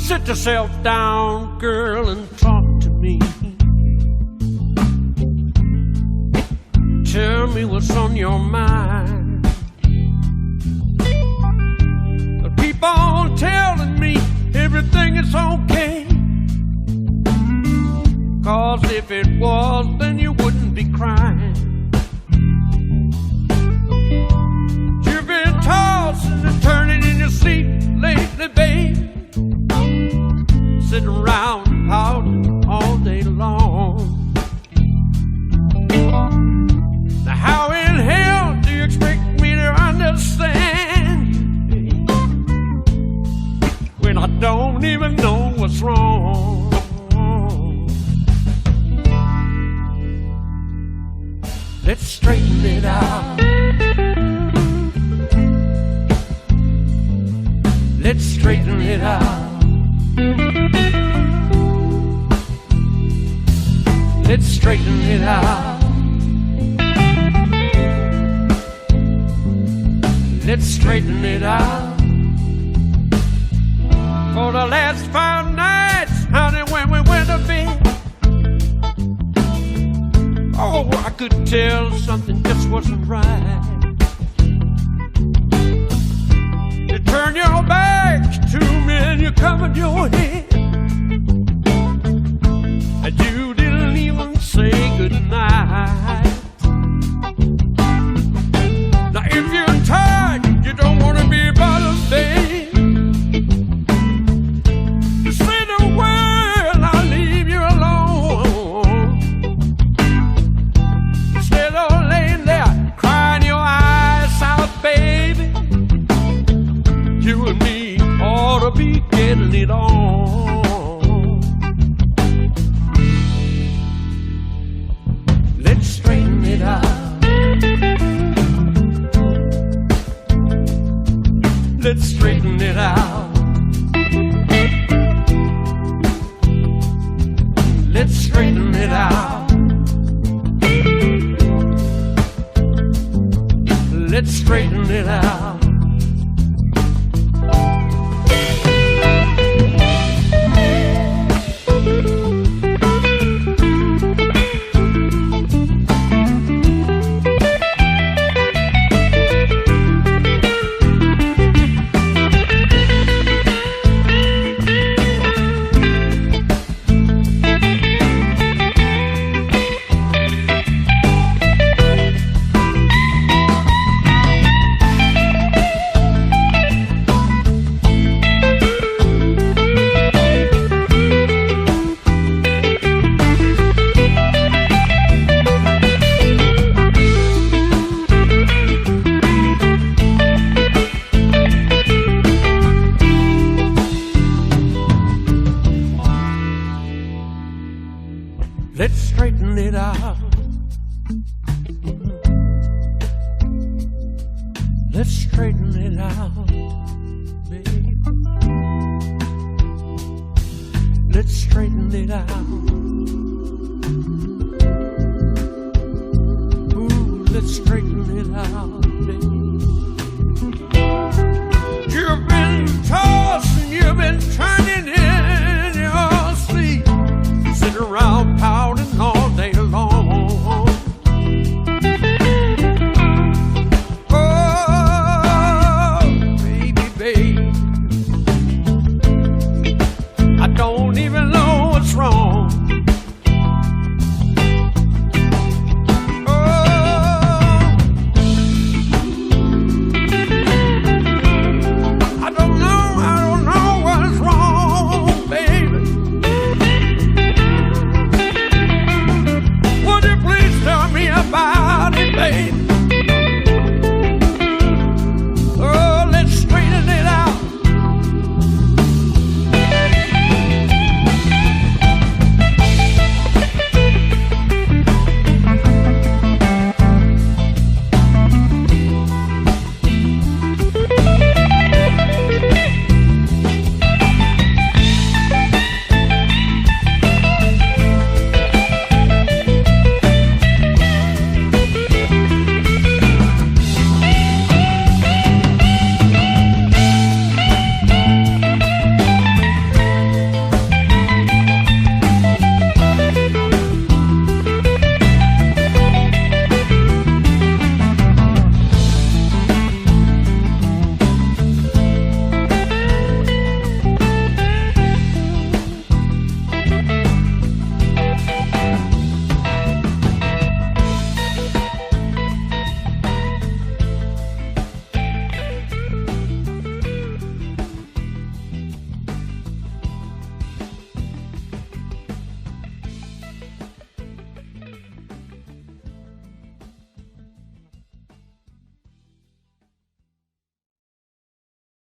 Sit yourself down, girl, and talk to me. Tell me what's on your mind. Keep on telling me everything is okay. 'Cause if it was, then you wouldn't be crying. You've been tossing and turning in your sleep lately, babe. Sitting around pouting all day long. Now how in hell do you expect me to understand when I don't even know what's wrong? Let's straighten it out. Let's straighten it out. Let's straighten it out. Let's straighten it out. For the last 5 nights, honey, when we went to bed, oh, I could tell something just wasn't right. You turn your back to me and you covered your head, and you didn't even say goodnight. Now if you're tired, you don't want to be bothered, babe. You say the word, I'll leave you alone. Instead of laying there crying your eyes out, baby, you and me ought to be getting it on. Let's straighten it out. Let's straighten it out. Let's straighten it out. Let's straighten it out. Let's straighten it out. Let's straighten it out, baby. Let's straighten it out. Ooh, let's straighten it out.